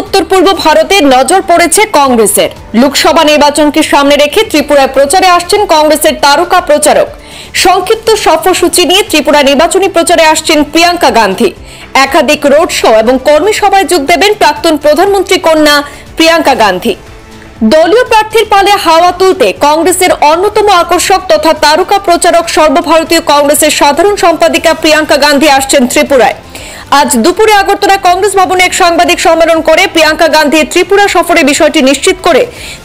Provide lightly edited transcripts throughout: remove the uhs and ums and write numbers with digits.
উত্তর পূর্ব ভারতে নজর পড়েছে কংগ্রেসের। লোকসভা নির্বাচনকে সামনে রেখে ত্রিপুরায় প্রচারে আসছেন কংগ্রেসের তারকা প্রচারক। সংক্ষিপ্ত সফরসূচি নিয়ে ত্রিপুরা নির্বাচনী প্রচারে আসছেন প্রিয়াঙ্কা গান্ধী। একাধিক রোড শো এবং কর্মী সভায় যোগ দেবেন প্রাক্তন প্রধানমন্ত্রী কন্যা প্রিয়াঙ্কা গান্ধী। দলীয় প্রার্থীর পালে হাওয়া তুলতে কংগ্রেসের অন্যতম আকর্ষক তথা তারকা প্রচারক সর্বভারতীয় কংগ্রেসের সাধারণ সম্পাদিকা প্রিয়াঙ্কা গান্ধী আসছেন ত্রিপুরায়। আজ দুপুরে আগরতলা কংগ্রেস ভবনে এক সাংবাদিক সম্মেলন করে প্রিয়াঙ্কা গান্ধীর ত্রিপুরা সফরে বিষয়টি নিশ্চিত করে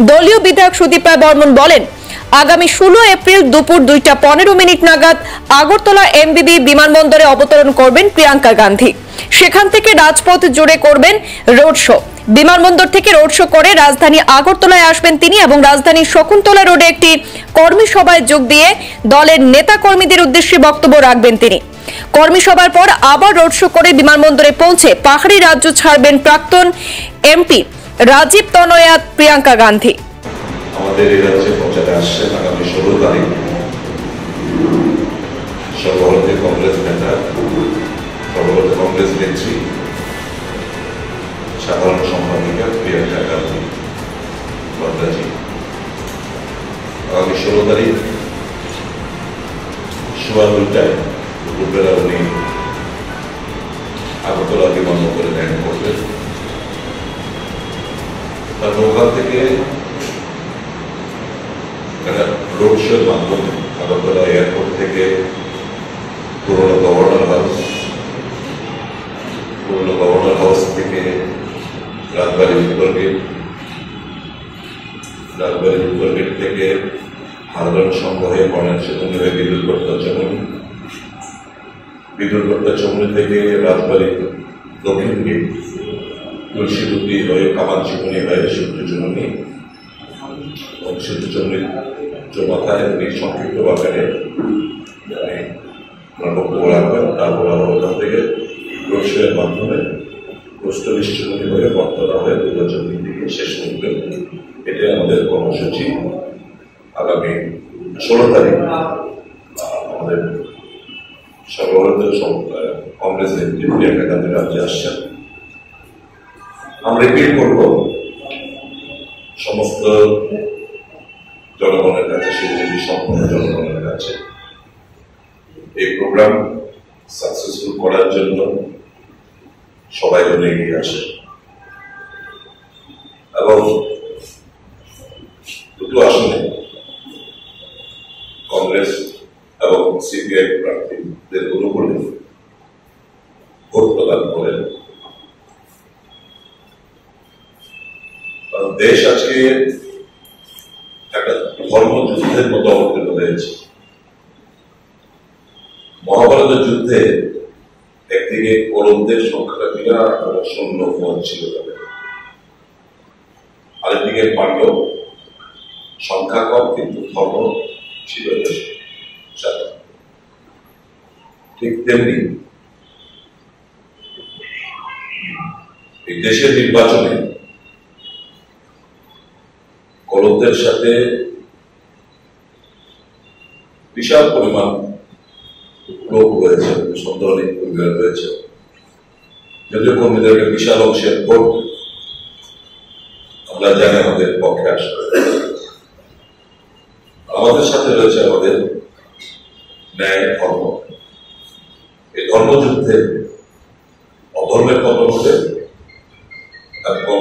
দলীয় বিধায়ক সুদীপ রায় বর্মন বলেন, আগামী 16 এপ্রিল দুপুর 2:15 নাগাদ আগরতলা এমবিবি বিমানবন্দরে অবতরণ করবেন প্রিয়াঙ্কা গান্ধী। সেখান থেকে রাজপথ জুড়ে করবেন রোড শো। বিমানবন্দর থেকে রোড শো করে রাজধানী আগরতলায় আসবেন তিনি এবং রাজধানীর শকুন্তলা রোডে একটি কর্মী সভায় যোগ দিয়ে দলের নেতা কর্মীদের উদ্দেশ্যে বক্তব্য রাখবেন তিনি। কর্মী সভার পর আবার রোড শো করে বিমানবন্দরে পৌঁছে পাহাড়ি রাজ্য ছাড়বেন প্রাক্তন এমপি রাজীব তনয়া প্রিয়াঙ্কা গান্ধী। আমাদের এই রাজ্যে প্রচারে আসছে আগামী 16 তারিখ সর্বভারতীয় কংগ্রেস নেতা, সর্বভারতীয় কংগ্রেস নেত্রী, সাধারণ সম্পাদিকা প্রিয়াঙ্কা গান্ধী ভদ্রাজি। আগামী 16 তারিখ সোয়া 2টায় দুপুরবেলা উনি আগরতলা বিমানবন্দরে ল্যান্ড করবেন। তারপর ওখান থেকে রোড শোর মাধ্যমে আগরতলা এয়ারপোর্ট থেকে পুরনো গভর্নর হাউস থেকে রাজবাড়ির উত্তর গেট থেকে হালদন সংঘ হয়ে বর্ণাঢ্য সেতুনি হয়ে বিদ্যুৎ চমনি থেকে রাজবাড়ির দক্ষিণ গেট তুলসীদুতি হয়ে কামান চিমনি হয়ে সূর্য চুমনি এবং সূর্য চমনির মাথায় সংক্ষিপ্ত বাগানে বক্তব্য রাখবেন। তারপর ওখান থেকে রোড শোয়ের মাধ্যমে প্রস্তলিশ চুমনি হয়ে বর্তলা হয়ে দুর্গাচন্দ্রের দিকে শেষ করবেন। এটাই আমাদের কর্মসূচি। আগামী 16 তারিখ আমাদের সর্বভারতীয় কংগ্রেসের প্রিয়াঙ্কা গান্ধী রাজ্যে আসছেন। আমরা এপিল করব সমস্ত জনগণের কাছে, শিবজী সম্পূর্ণ জনগণের কাছে এই প্রোগ্রাম সাকসেসফুল করার জন্য সবাই যেন এগিয়ে আসে এবং দুটো আসনে কংগ্রেস এবং সিপিআই প্রার্থীদের অনুকূলে ভোট প্রদান করেন। দেশ আজকে একটা ধর্মযুদ্ধের মতো অবতীর্ণ হয়েছে। মহাভারতের যুদ্ধে একদিকে কৌরবদের সংখ্যাটা বিরাট এবং সৈন্য ছিল, আরেকদিকে পাণ্ডব সংখ্যা কম কিন্তু ধর্ম ছিল বেশি। ঠিক তেমনি এই দেশের নির্বাচনে কৌরবদের সাথে বিশাল পরিমাণ লোক রয়েছে, সন্দেহনীয় পরিবার রয়েছে, যদিও কর্মীদেরকে বিশাল অংশের ভোট আমরা জানি আমাদের পক্ষে আসবে। আমাদের সাথে রয়েছে আমাদের ন্যায় ধর্ম। এই ধর্মযুদ্ধে অধর্মের পতন হবে এবং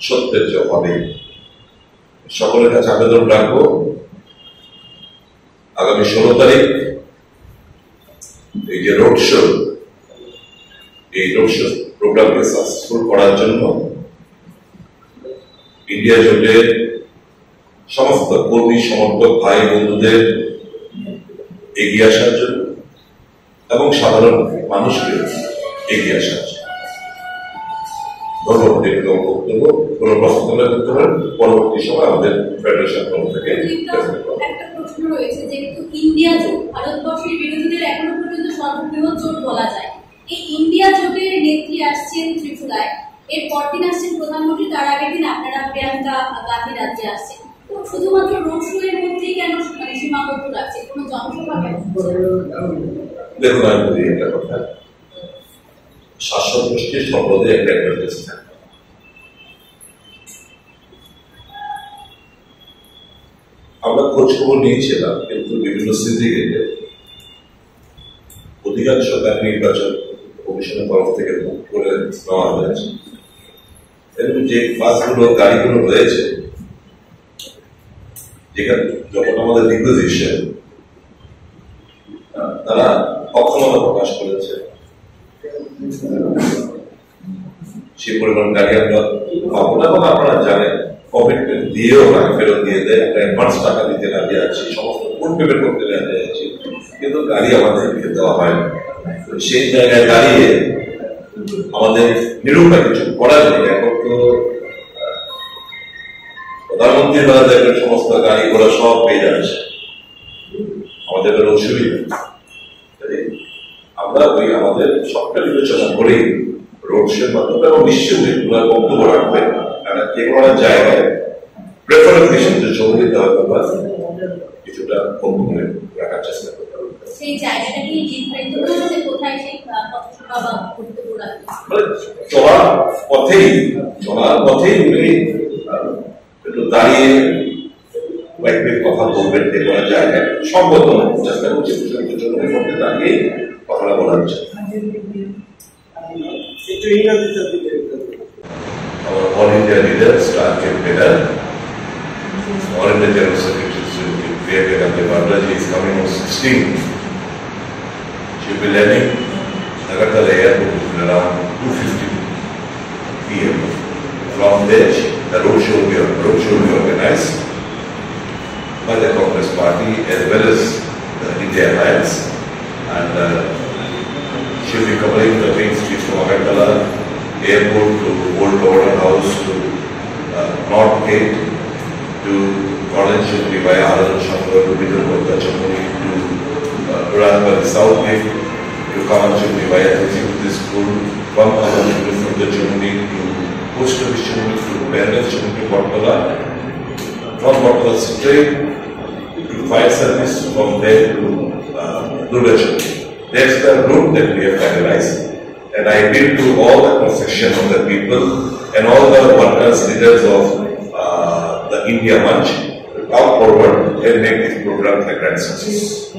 সত্যের জয় হবে। সকলের কাছে আবেদন রাখবো, আগামী 16 তারিখ এই যে রোড শো, এই রোড শো প্রোগ্রামকে সাকসেসফুল করার জন্য ইন্ডিয়া জোটের সমস্ত কর্মী সমর্থক ভাই বন্ধুদের এগিয়ে আসার জন্য এবং সাধারণ মানুষকে এগিয়ে আসার জন্য। ধন্যবাদ। বক্তব্য কোন প্রশ্ন করতে পারেন, পরবর্তী সময় আমাদের ফেডারেশন তরফ থেকে। একটা প্রশ্ন রয়েছে, যেহেতু ইন্ডিয়া জোট ভারতবর্ষের বিরোধীদের এখনো পর্যন্ত সর্ববৃহৎ জোট বলা যায়, এই ইন্ডিয়া জোটের নেত্রী আসছেন ত্রিপুরায়, এর পরদিন আসছেন প্রধানমন্ত্রী, তার আগের দিন আপনারা প্রিয়াঙ্কা গান্ধী রাজ্যে আসছেন। তো শুধুমাত্র রোড শো এর মধ্যেই কেন সীমাবদ্ধ রাখছে, কোনো জনসভা কেন? দেখুন, আমি বলি একটা কথা, শাসক গোষ্ঠীর সম্পদে একটা অ্যাডভান্টেজ থাকে। খোঁজ খবর নিয়েছিলাম, কিন্তু বিভিন্ন সিন্ডিকেটে অধিকাংশ তার নির্বাচন কমিশনের তরফ থেকে বুক করে নেওয়া হয়েছে। এবং যে বাসগুলো গাড়িগুলো রয়েছে, যেখানে যখন আমাদের রিকুইজিশন তারা অক্ষমতা প্রকাশ করেছে, সেই পরিমাণ গাড়ি আমরা পাবো না। এবং আপনারা জানেন কমিটমেন্ট দিয়েও টাকা ফেরত দিয়ে দেয়, একটা অ্যাডভান্স টাকা দিতে রাজি আছি, সমস্ত ফুল পেমেন্ট করতে রাজি আছি, কিন্তু গাড়ি আমাদেরকে দেওয়া হয় না। সেই জায়গায় দাঁড়িয়ে আমাদের নিরুপায় কিছু করার নেই। এখন তো প্রধানমন্ত্রী দ্বারা দেখবেন সমস্ত গাড়ি ঘোড়া সব পেয়ে যাচ্ছে, আমাদের অসুবিধা। আমরা ওই আমাদের সবটা বিবেচনা করেই রোড শোর মাধ্যমে এবং নিশ্চয়ই বক্তব্য রাখবে, কারণ যে কোনো জায়গায় প্রেফারেন্স জমি দিতে হবে বা কিছুটা কম করে রাখার চেষ্টা করতে হবে। সেই জায়গাটা কি নির্ধারিত হয়েছে কোথায় সেই পথসভা বা বক্তব্য রাখবে? চলার পথেই উনি একটু দাঁড়িয়ে কয়েকদিন কথা বলবেন, যে কোনো জায়গায় সম্ভব চেষ্টা করছে মধ্যে দাঁড়িয়ে কথাটা বলা হচ্ছে। Our All India leader, Star Campaigner, All India General Secretary, Sri Priyanka Gandhi Vadraji is coming on 16th. She will be landing Agartala Airport around 2:50 p.m. From there, the roadshow will be organized by the Congress Party as well as the India Alliance, and she will be covering the main streets from Agartala Airport to Old Government House to North Gate to College will be via Anand Shankar to Bidurkota Chamuri to Radhapati South Gate to Kaman will be via the school, from Kaman from the Chamuri to Post Office Chamuri to Parents Chamuri to Botala, from Botala straight to fire service, from there to Durga Chamuri. That's the route that we have finalized. And I appeal to all the cross-section of the people and all the workers, leaders of the India Munch to come forward and make this program a grand success.